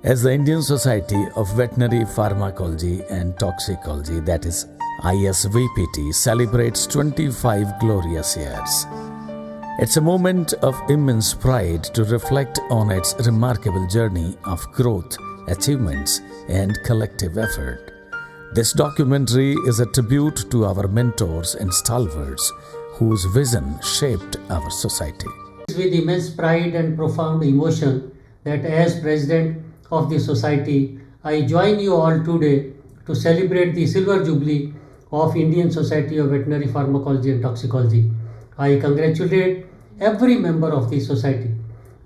As the Indian Society of Veterinary Pharmacology and Toxicology, that is ISVPT, celebrates 25 glorious years. It's a moment of immense pride to reflect on its remarkable journey of growth, achievements, and collective effort. This documentary is a tribute to our mentors and stalwarts whose vision shaped our society. It's with immense pride and profound emotion that as President of the Society, I join you all today to celebrate the Silver Jubilee of Indian Society of Veterinary Pharmacology and Toxicology. I congratulate every member of the Society.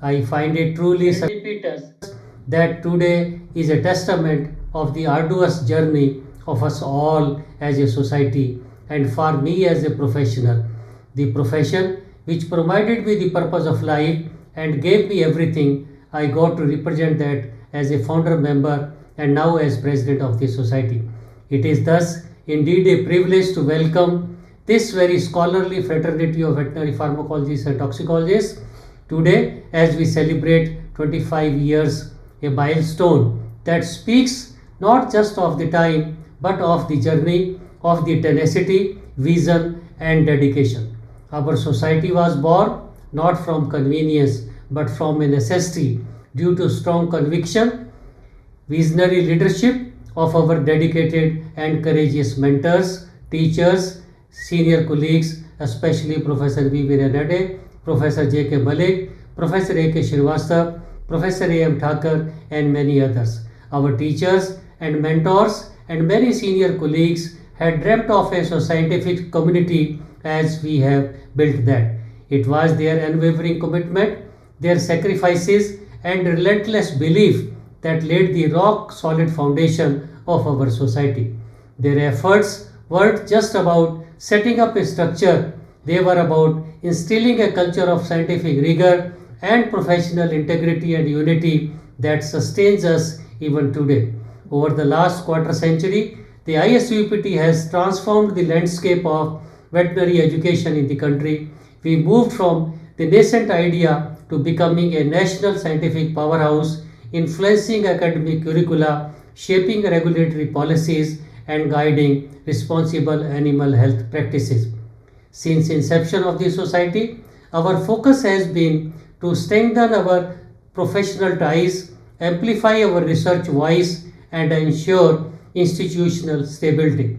I find it truly serendipitous that today is a testament of the arduous journey of us all as a society and for me as a professional. The profession which provided me the purpose of life and gave me everything, I got to represent that as a founder member and now as president of the society. It is thus indeed a privilege to welcome this very scholarly fraternity of veterinary pharmacologists and toxicologists today as we celebrate 25 years, a milestone that speaks not just of the time but of the journey, of the tenacity, vision and dedication. Our society was born not from convenience but from a necessity due to strong conviction, visionary leadership of our dedicated and courageous mentors, teachers, senior colleagues, especially Professor V. Renade, Professor J. K. Malik, Professor A. K. Shrivastava, Professor A. M. Thakur, and many others. Our teachers and mentors and many senior colleagues had dreamt of a scientific community as we have built that. It was their unwavering commitment, their sacrifices, and relentless belief that laid the rock-solid foundation of our society. Their efforts weren't just about setting up a structure, they were about instilling a culture of scientific rigor and professional integrity and unity that sustains us even today. Over the last quarter century, the ISVPT has transformed the landscape of veterinary education in the country. We moved from the nascent idea to becoming a national scientific powerhouse, influencing academic curricula, shaping regulatory policies, and guiding responsible animal health practices. Since inception of the society, our focus has been to strengthen our professional ties, amplify our research voice, and ensure institutional stability.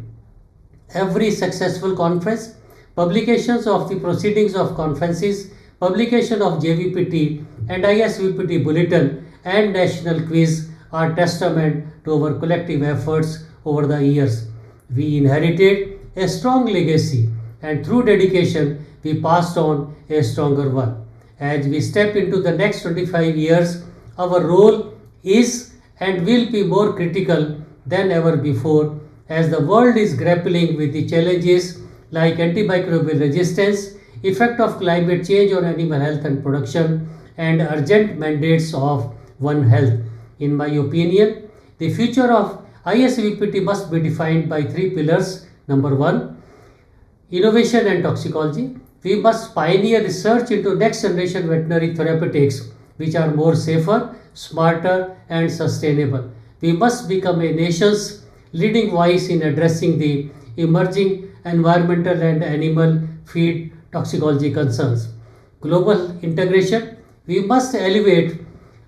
Every successful conference, publications of the proceedings of conferences, publication of JVPT and ISVPT bulletin and national quiz are testament to our collective efforts over the years. We inherited a strong legacy and through dedication we passed on a stronger one. As we step into the next 25 years, our role is and will be more critical than ever before as the world is grappling with the challenges like antimicrobial resistance, effect of climate change on animal health and production, and urgent mandates of One Health. In my opinion, the future of ISVPT must be defined by three pillars. Number one, innovation and toxicology. We must pioneer research into next generation veterinary therapeutics which are more safer, smarter and sustainable. We must become a nation's leading voice in addressing the emerging environmental and animal feed toxicology concerns. Global integration. We must elevate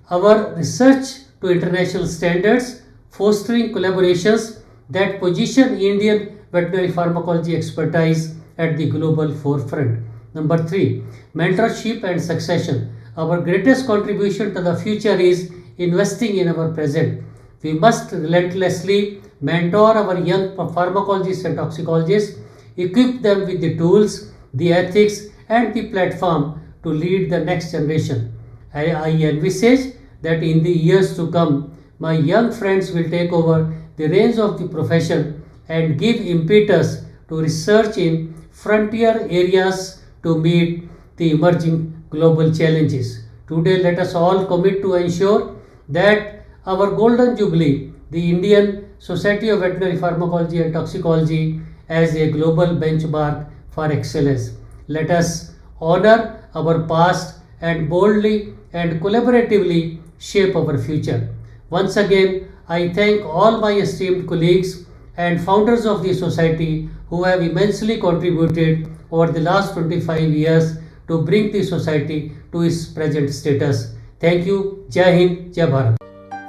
our research to international standards, fostering collaborations that position Indian veterinary pharmacology expertise at the global forefront. Number three, mentorship and succession. Our greatest contribution to the future is investing in our present. We must relentlessly mentor our young pharmacologists and toxicologists, equip them with the tools, the ethics and the platform to lead the next generation. I envisage that in the years to come, my young friends will take over the reins of the profession and give impetus to research in frontier areas to meet the emerging global challenges. Today, let us all commit to ensure that our Golden Jubilee, the Indian Society of Veterinary Pharmacology and Toxicology, as a global benchmark for excellence. Let us honor our past and boldly and collaboratively shape our future. Once again, I thank all my esteemed colleagues and founders of the society who have immensely contributed over the last 25 years to bring the society to its present status. Thank you. Jai Hind, Jai Bharat.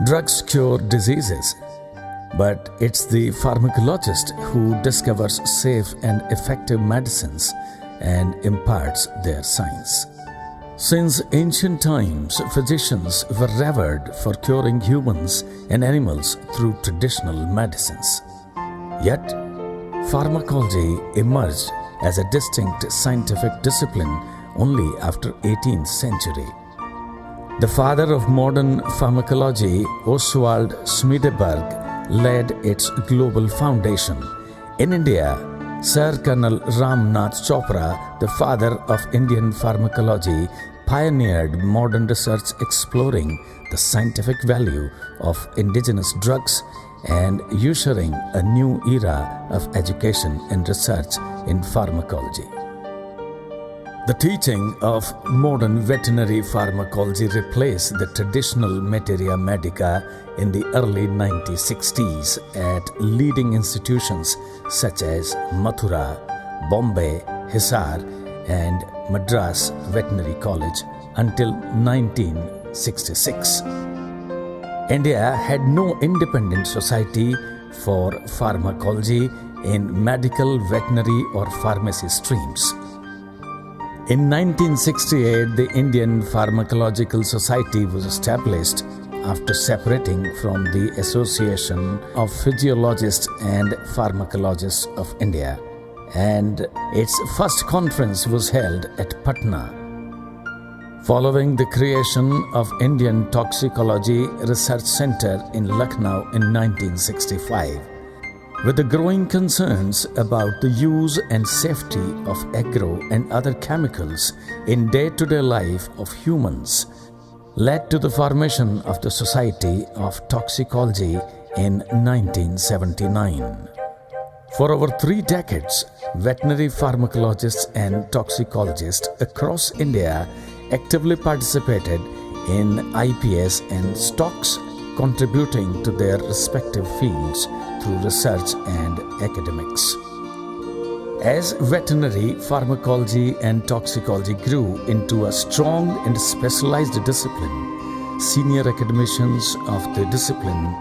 Drugs cure diseases, but it's the pharmacologist who discovers safe and effective medicines and imparts their science. Since ancient times, physicians were revered for curing humans and animals through traditional medicines. Yet, pharmacology emerged as a distinct scientific discipline only after 18th century. The father of modern pharmacology, Oswald Schmiedeberg, led its global foundation. In India, Sir Colonel Ramnath Chopra, the father of Indian pharmacology, pioneered modern research exploring the scientific value of indigenous drugs and ushering a new era of education and research in pharmacology. The teaching of modern veterinary pharmacology replaced the traditional materia medica in the early 1960s at leading institutions such as Mathura, Bombay, Hisar, and Madras Veterinary College until 1966. India had no independent society for pharmacology in medical, veterinary, or pharmacy streams. In 1968, the Indian Pharmacological Society was established after separating from the Association of Physiologists and Pharmacologists of India, and its first conference was held at Patna. Following the creation of Indian Toxicology Research Center in Lucknow in 1965, with the growing concerns about the use and safety of agro and other chemicals in day-to-day life of humans, led to the formation of the Society of Toxicology in 1979. For over 3 decades, veterinary pharmacologists and toxicologists across India actively participated in IPS and stocks, contributing to their respective fields through research and academics. As veterinary pharmacology and toxicology grew into a strong and specialized discipline, senior academicians of the discipline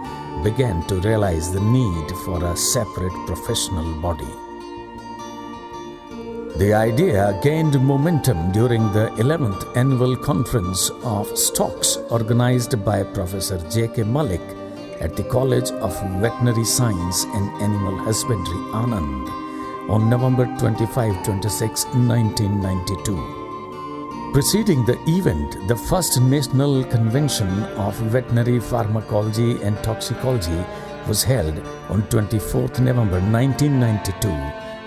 began to realize the need for a separate professional body. The idea gained momentum during the 11th Annual Conference of Stocks organized by Professor J.K. Malik at the College of Veterinary Science and Animal Husbandry, Anand, on November 25-26, 1992. Preceding the event, the first National Convention of Veterinary Pharmacology and Toxicology was held on 24th November 1992,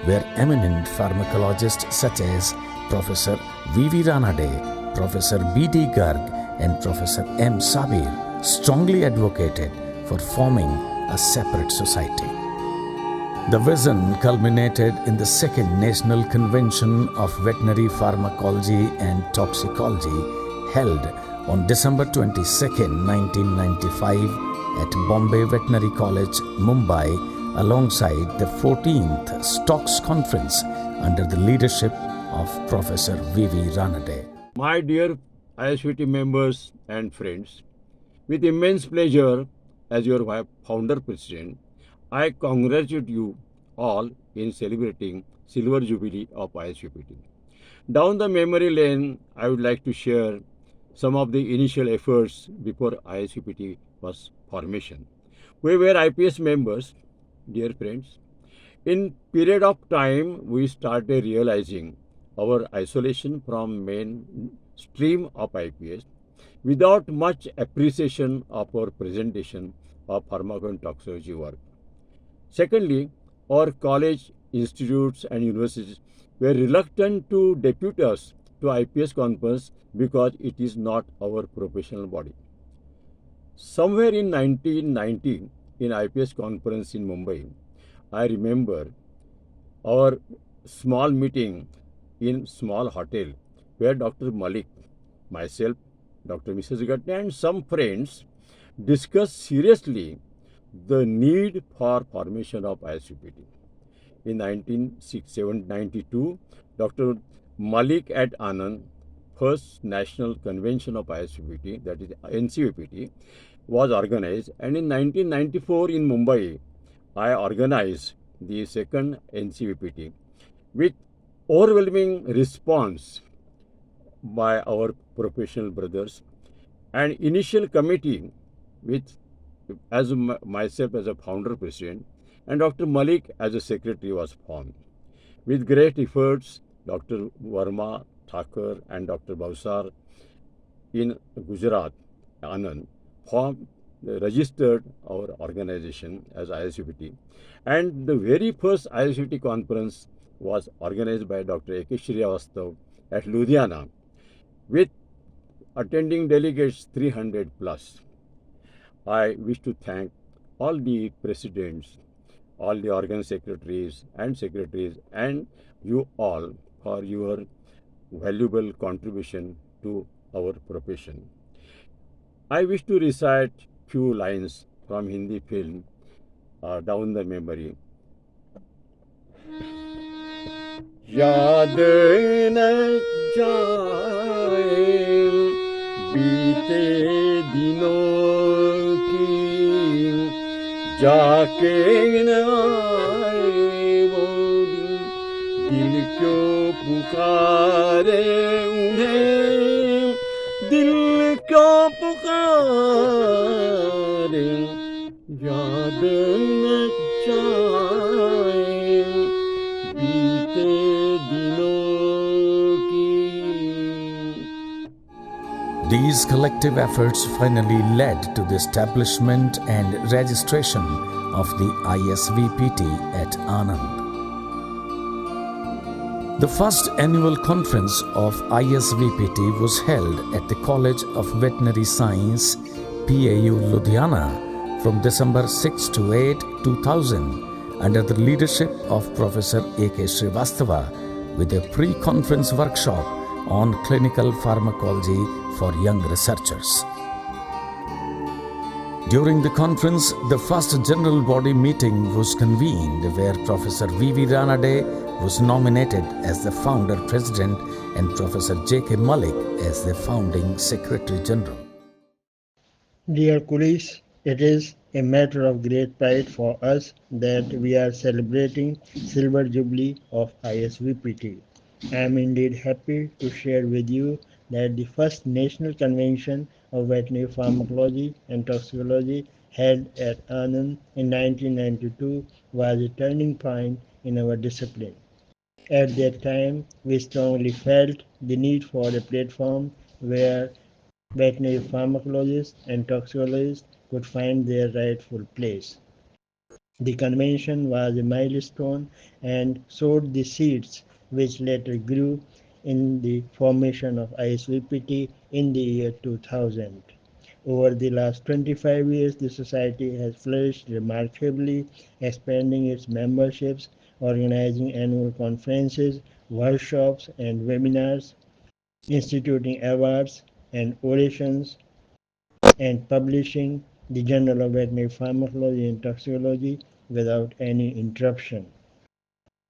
where eminent pharmacologists such as Professor V.V. Ranade, Professor B.D. Garg, and Professor M. Sabir strongly advocated for forming a separate society. The vision culminated in the Second National Convention of Veterinary Pharmacology and Toxicology held on December 22, 1995 at Bombay Veterinary College, Mumbai, alongside the 14th Stocks Conference under the leadership of Professor V.V. Ranade. My dear ISVT members and friends, with immense pleasure as your founder president, I congratulate you all in celebrating Silver Jubilee of ISVPT. Down the memory lane, I would like to share some of the initial efforts before ISVPT was formation. We were IPS members, dear friends. In period of time, we started realizing our isolation from main stream of IPS without much appreciation of our presentation of pharmacotoxicology work. Secondly, our college, institutes and universities were reluctant to depute us to IPS conference because it is not our professional body. Somewhere in 1990, in IPS conference in Mumbai, I remember our small meeting in small hotel where Dr. Malik, myself, Dr. Mrs. Gatne and some friends discussed seriously the need for formation of ISVPT. In 1992, Dr. Malik at Anand, first National Convention of ISVPT, that is NCVPT, was organized, and in 1994 in Mumbai, I organized the second NCVPT with overwhelming response by our professional brothers. An initial committee with myself as a founder president and Dr. Malik as a secretary was formed. With great efforts, Dr. Verma, Thakur and Dr. Bhavsar in Gujarat, Anand, formed, registered our organization as ISVPT. And the very first ISVPT conference was organized by Dr. A.K. Shrivastava at Ludhiana with attending delegates 300 plus. I wish to thank all the presidents, all the organ secretaries, and you all for your valuable contribution to our profession. I wish to recite few lines from Hindi film down the memory. याद न जाए बीते दिनों की, जाके न आए वो दिन, दिल क्यों पुकारे उन्हें, दिल क्यों पुकारे, याद न जाए बीते दिनों की. These collective efforts finally led to the establishment and registration of the ISVPT at Anand. The first annual conference of ISVPT was held at the College of Veterinary Science, PAU Ludhiana, from December 6 to 8, 2000, under the leadership of Professor A.K. Shrivastava, with a pre-conference workshop on clinical pharmacology for young researchers. During the conference, the first general body meeting was convened where Professor V.V. Ranade was nominated as the founder president and Professor J.K. Malik as the founding secretary general. Dear colleagues, it is a matter of great pride for us that we are celebrating Silver Jubilee of ISVPT. I am indeed happy to share with you that the first National Convention of Veterinary Pharmacology and Toxicology held at Anand in 1992 was a turning point in our discipline. At that time, we strongly felt the need for a platform where veterinary pharmacologists and toxicologists could find their rightful place. The convention was a milestone and sowed the seeds which later grew in the formation of ISVPT in the year 2000. Over the last 25 years, the society has flourished remarkably, expanding its memberships, organizing annual conferences, workshops, and webinars, instituting awards and orations, and publishing the Journal of Veterinary Pharmacology and Toxicology without any interruption.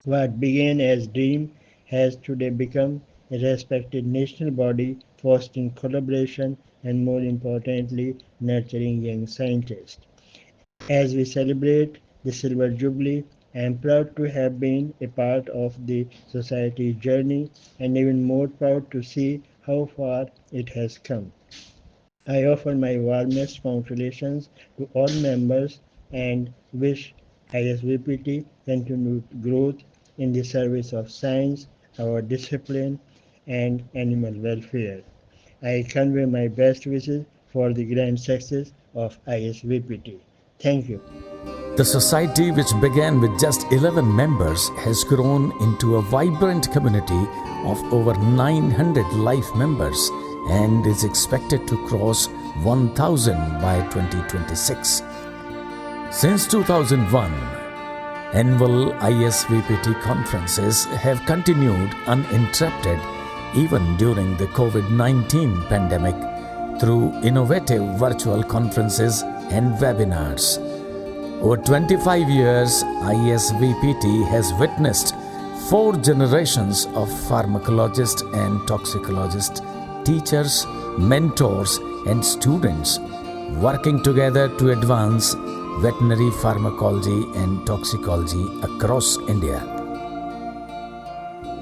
What began as a dream has today become a respected national body fostering collaboration and, more importantly, nurturing young scientists. As we celebrate the Silver Jubilee, I am proud to have been a part of the society's journey and even more proud to see how far it has come. I offer my warmest congratulations to all members and wish ISVPT continued growth in the service of science, our discipline, and animal welfare. I convey my best wishes for the grand success of ISVPT. Thank you. The society, which began with just 11 members, has grown into a vibrant community of over 900 life members and is expected to cross 1,000 by 2026. Since 2001, annual ISVPT conferences have continued uninterrupted even during the COVID-19 pandemic, through innovative virtual conferences and webinars. Over 25 years, ISVPT has witnessed 4 generations of pharmacologists and toxicologists, teachers, mentors, and students working together to advance veterinary pharmacology and toxicology across India.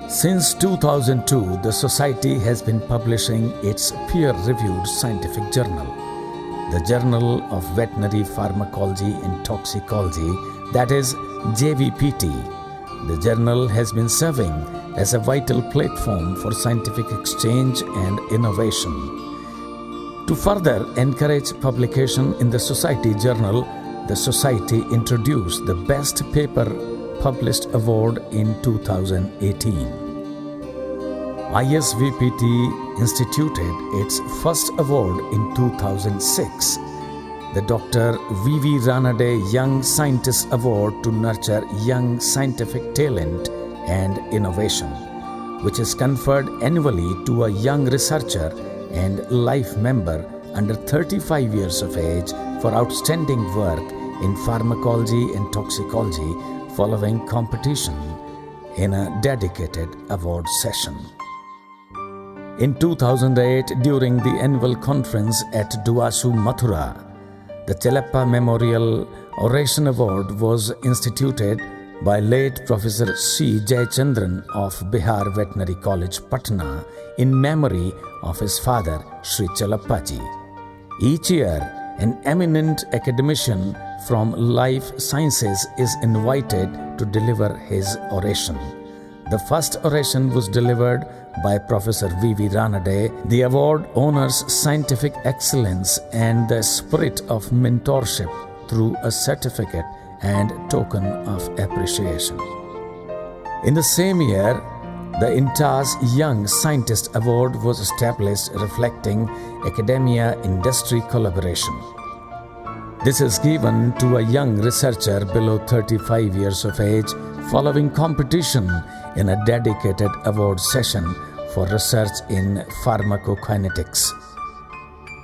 Since 2002, the Society has been publishing its peer-reviewed scientific journal, the Journal of Veterinary Pharmacology and Toxicology, that is JVPT. The journal has been serving as a vital platform for scientific exchange and innovation. To further encourage publication in the Society journal, the Society introduced the Best Paper Published Award in 2018. ISVPT instituted its first award in 2006, the Dr. V.V. Ranade Young Scientist Award to nurture young scientific talent and innovation, which is conferred annually to a young researcher and life member under 35 years of age for outstanding work in pharmacology and toxicology following competition in a dedicated award session. In 2008, during the annual conference at Duasu, Mathura, the Chelappa Memorial Oration Award was instituted by late Professor C. Jayachandran of Bihar Veterinary College, Patna, in memory of his father, Sri Chelappaji. Each year, an eminent academician from life sciences is invited to deliver his oration. The first oration was delivered by Professor V.V. Ranade. The award honors scientific excellence and the spirit of mentorship through a certificate and token of appreciation. In the same year, the INTAS Young Scientist Award was established, reflecting academia-industry collaboration. This is given to a young researcher below 35 years of age following competition in a dedicated award session for research in pharmacokinetics.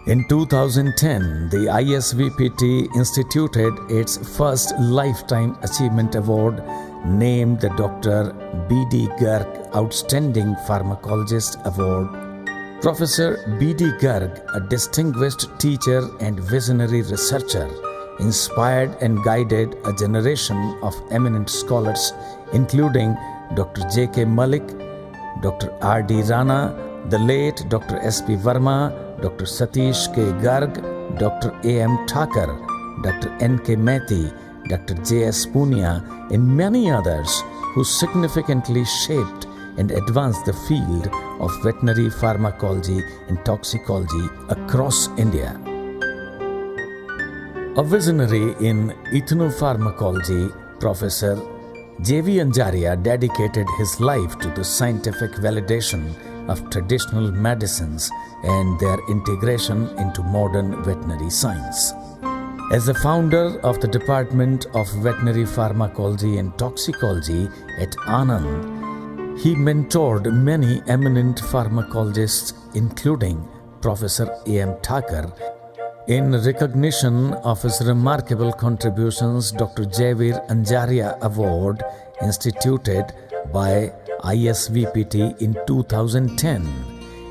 In 2010, the ISVPT instituted its first Lifetime Achievement Award, named the Dr. B.D. Garg Outstanding Pharmacologist Award. Professor B.D. Garg, a distinguished teacher and visionary researcher, inspired and guided a generation of eminent scholars, including Dr. J.K. Malik, Dr. R.D. Rana, the late Dr. S.P. Verma, Dr. Satish K. Garg, Dr. A.M. Thakur, Dr. N.K. Methi, Dr. J.S. Punia, and many others who significantly shaped and advanced the field of veterinary pharmacology and toxicology across India. A visionary in ethnopharmacology, Professor J.V. Anjaria dedicated his life to the scientific validation of traditional medicines and their integration into modern veterinary science. As the founder of the Department of Veterinary Pharmacology and Toxicology at Anand, he mentored many eminent pharmacologists, including Professor A.M. Thakur. In recognition of his remarkable contributions, Dr. Jaivir Anjaria Award, instituted by ISVPT in 2010,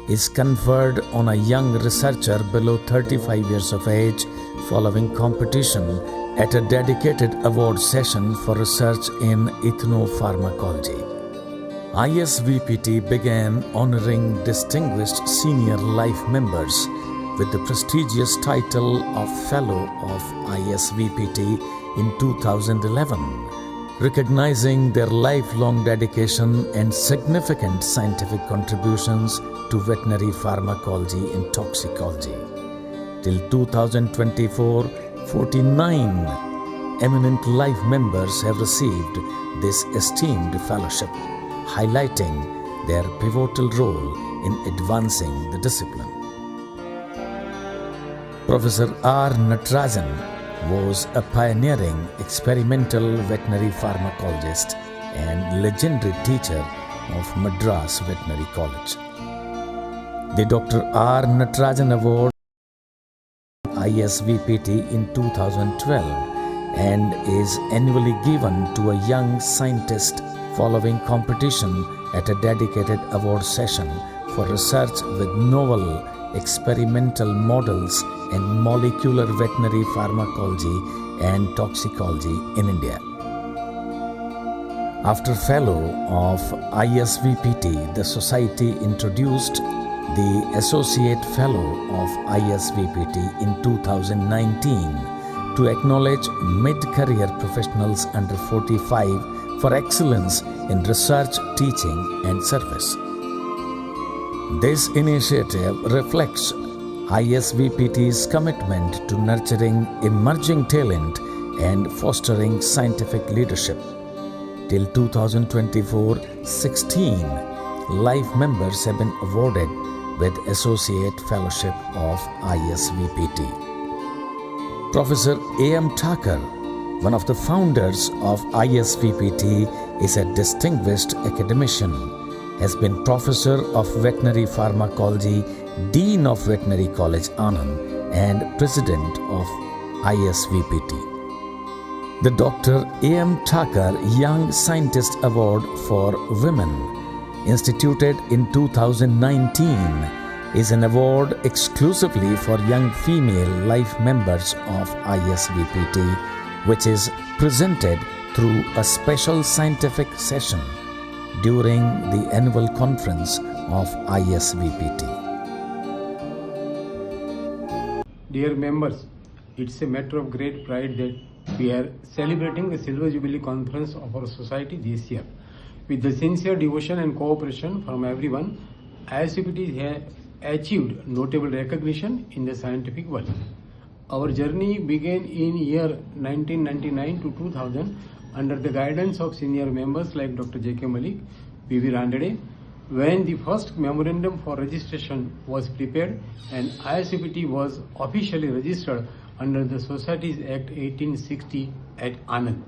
is conferred on a young researcher below 35 years of age following competition at a dedicated award session for research in ethnopharmacology. ISVPT began honoring distinguished senior life members with the prestigious title of Fellow of ISVPT in 2011, recognizing their lifelong dedication and significant scientific contributions to veterinary pharmacology and toxicology. Till 2024, 49 eminent life members have received this esteemed fellowship, highlighting their pivotal role in advancing the discipline. Professor R. Natarajan was a pioneering experimental veterinary pharmacologist and legendary teacher of Madras Veterinary College. The Dr. R. Natarajan Award ISVPT in 2012 and is annually given to a young scientist following competition at a dedicated award session for research with novel experimental models in molecular veterinary pharmacology and toxicology in India. After Fellow of ISVPT, the Society introduced the Associate Fellow of ISVPT in 2019 to acknowledge mid-career professionals under 45 for excellence in research, teaching and service. This initiative reflects ISVPT's commitment to nurturing emerging talent and fostering scientific leadership. Till 2024, 16 life members have been awarded with Associate Fellowship of ISVPT. Professor A.M. Thakur, one of the founders of ISVPT, is a distinguished academician, has been Professor of Veterinary Pharmacology, Dean of Veterinary College Anand, and President of ISVPT. The Dr. A.M. Thakur Young Scientist Award for Women, instituted in 2019, is an award exclusively for young female life members of ISVPT, which is presented through a special scientific session during the annual conference of ISVPT. Dear members, it's a matter of great pride that we are celebrating the Silver Jubilee Conference of our society this year. With the sincere devotion and cooperation from everyone, ISVPT has achieved notable recognition in the scientific world. Our journey began in year 1999 to 2000 under the guidance of senior members like Dr. J.K. Malik, V.V. Randade, when the first memorandum for registration was prepared and ISVPT was officially registered under the Societies Act 1860 at Anand.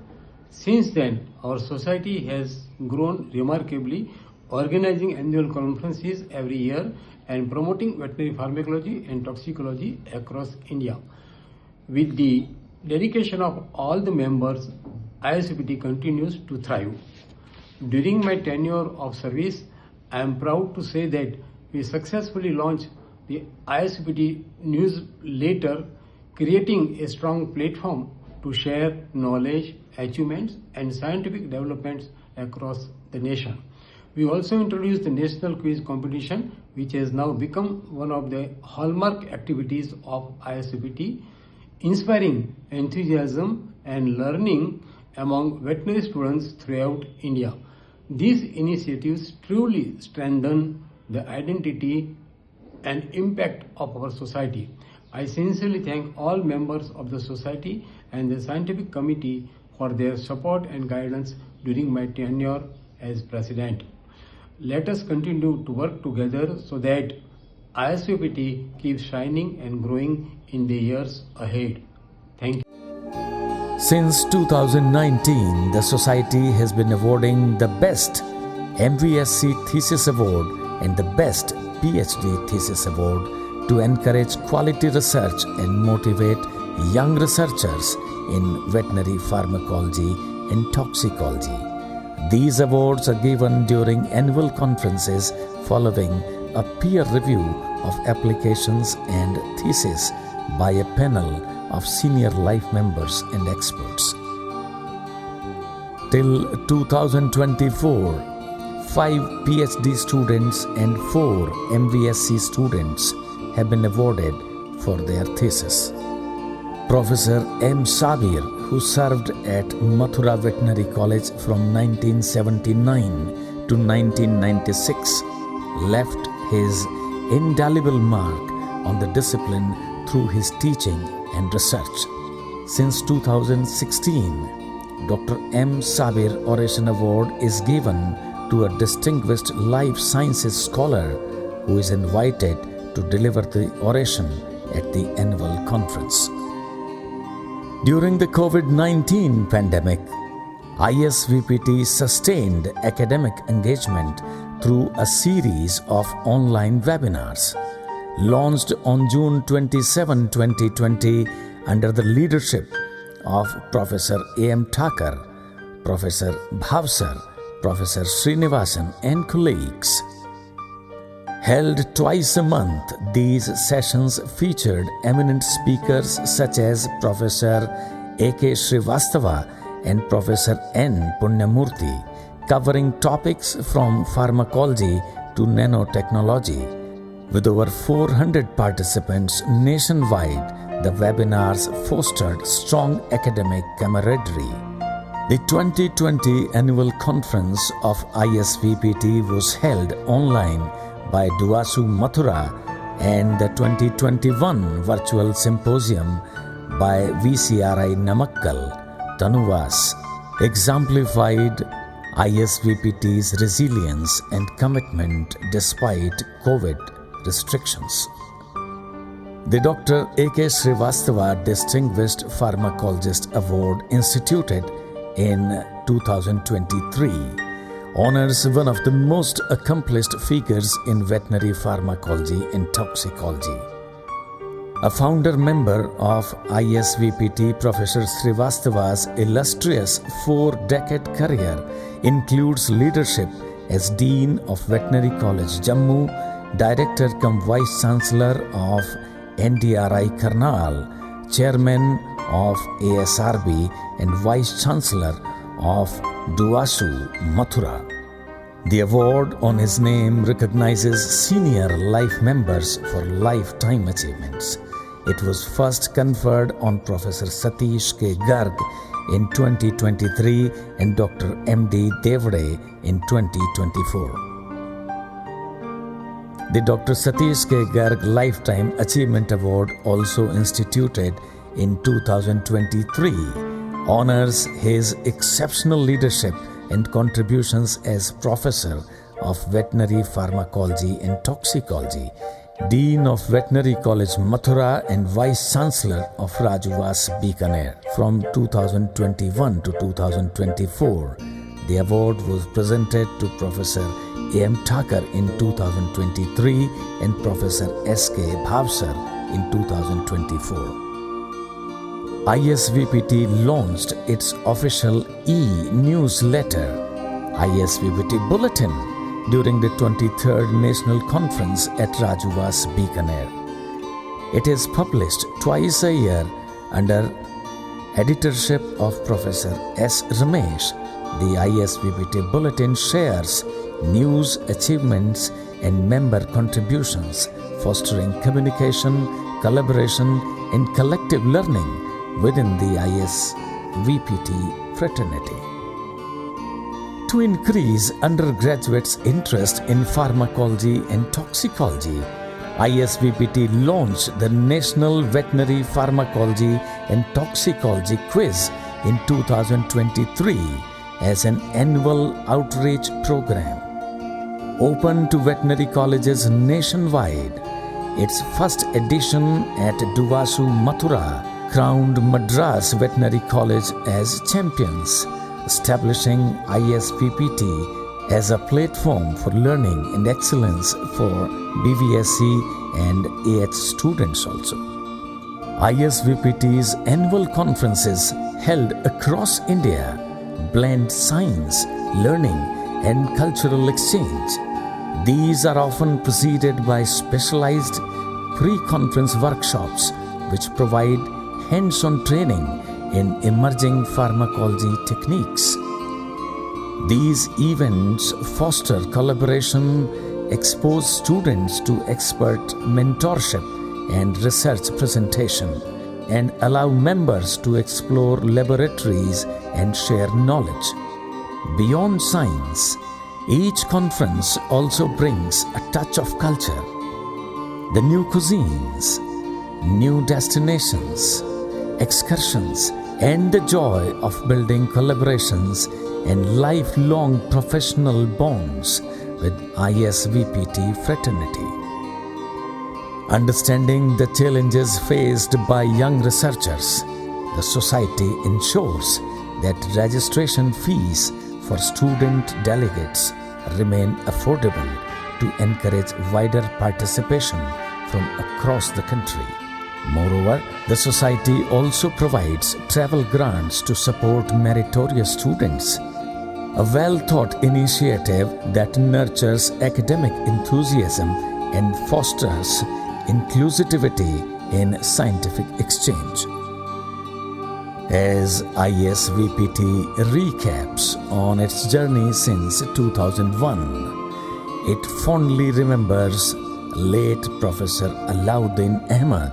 Since then, our society has grown remarkably, organizing annual conferences every year and promoting veterinary pharmacology and toxicology across India. With the dedication of all the members, ISVPT continues to thrive. During my tenure of service, I am proud to say that we successfully launched the ISVPT newsletter, creating a strong platform to share knowledge, achievements and scientific developments across the nation. We also introduced the National Quiz Competition, which has now become one of the hallmark activities of ISVPT, inspiring enthusiasm and learning among veterinary students throughout India. These initiatives truly strengthen the identity and impact of our society. I sincerely thank all members of the society and the scientific committee for their support and guidance during my tenure as president. Let us continue to work together so that ISVPT keeps shining and growing in the years ahead. Thank you. Since 2019, the Society has been awarding the Best MVSC Thesis Award and the Best PhD Thesis Award to encourage quality research and motivate young researchers in veterinary pharmacology and toxicology. These awards are given during annual conferences following a peer review of applications and theses by a panel of senior life members and experts. Till 2024, 5 PhD students and 4 MVSC students have been awarded for their thesis. Professor M. Sabir, who served at Mathura Veterinary College from 1979 to 1996, left his indelible mark on the discipline through his teaching and research. Since 2016, Dr. M. Sabir Oration Award is given to a distinguished life sciences scholar who is invited to deliver the oration at the annual conference. During the COVID-19 pandemic, ISVPT sustained academic engagement through a series of online webinars. launched on June 27, 2020 under the leadership of Professor A.M. Thakur, Professor Bhavsar, Professor Srinivasan and colleagues. Held twice a month, these sessions featured eminent speakers such as Professor A.K. Srivastava and Professor N. Punyamurthy, covering topics from pharmacology to nanotechnology. With over 400 participants nationwide, the webinars fostered strong academic camaraderie. The 2020 annual conference of ISVPT was held online by Duasu Mathura, and the 2021 virtual symposium by VCRI Namakkal, Tanuvas, exemplified ISVPT's resilience and commitment despite COVID restrictions. The Dr. A.K. Srivastava Distinguished Pharmacologist Award, instituted in 2023, honors one of the most accomplished figures in veterinary pharmacology and toxicology. A founder member of ISVPT, Professor Srivastava's illustrious 4-decade career includes leadership as Dean of Veterinary College Jammu, Director cum Vice Chancellor of NDRI Karnal, Chairman of ASRB and Vice Chancellor of Duasu Mathura. The award on his name recognizes senior life members for lifetime achievements. It was first conferred on Professor Satish K. Garg in 2023 and Dr. M.D. Devade in 2024. The Dr. Satish K. Garg Lifetime Achievement Award, also instituted in 2023, honors his exceptional leadership and contributions as Professor of Veterinary Pharmacology and Toxicology, Dean of Veterinary College Mathura and Vice Chancellor of Rajuvas Bikaner. From 2021 to 2024, the award was presented to Professor A.M. Thakur in 2023 and Professor S.K. Bhavsar in 2024. ISVPT launched its official e-newsletter, ISVPT Bulletin, during the 23rd National Conference at Rajuvas Bikaner. It is published twice a year under editorship of Professor S. Ramesh. The ISVPT Bulletin shares news, achievements, and member contributions, fostering communication, collaboration, and collective learning within the ISVPT fraternity. To increase undergraduates' interest in pharmacology and toxicology, ISVPT launched the National Veterinary Pharmacology and Toxicology Quiz in 2023 as an annual outreach program. Open to veterinary colleges nationwide, its first edition at Duasu Mathura crowned Madras Veterinary College as champions, establishing ISVPT as a platform for learning and excellence for BVSC and AH students also. ISVPT's annual conferences held across India blend science, learning, and cultural exchange. These are often preceded by specialized pre-conference workshops which provide hands-on training in emerging pharmacology techniques. These events foster collaboration, expose students to expert mentorship and research presentation, and allow members to explore laboratories and share knowledge. Beyond science, each conference also brings a touch of culture. The new cuisines, new destinations, excursions, and the joy of building collaborations and lifelong professional bonds with ISVPT fraternity. Understanding the challenges faced by young researchers, the Society ensures that registration fees for student delegates remain affordable to encourage wider participation from across the country. Moreover, the society also provides travel grants to support meritorious students, a well-thought initiative that nurtures academic enthusiasm and fosters inclusivity in scientific exchange. As ISVPT recaps on its journey since 2001, it fondly remembers late Professor Alauddin Ahmad,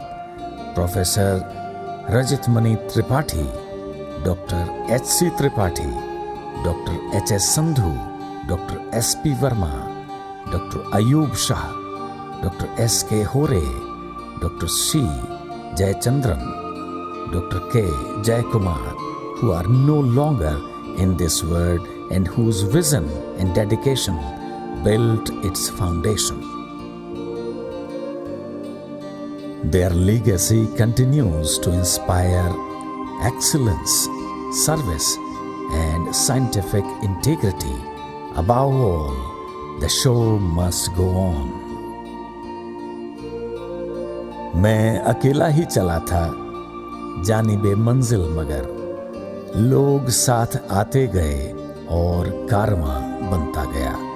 Professor Rajat Mani Tripathi, Dr. H.C. Tripathi, Dr. H.S. Sandhu, Dr. S.P. Verma, Dr. Ayub Shah, Dr. S.K. Hore, Dr. C. Jayachandran, Dr. K. Jayakumar, who are no longer in this world and whose vision and dedication built its foundation. Their legacy continues to inspire excellence, service, and scientific integrity. Above all, the show must go on. मैं अकेला ही चला था जानिबे मंजिल, मगर लोग साथ आते गए और कारवां बनता गया।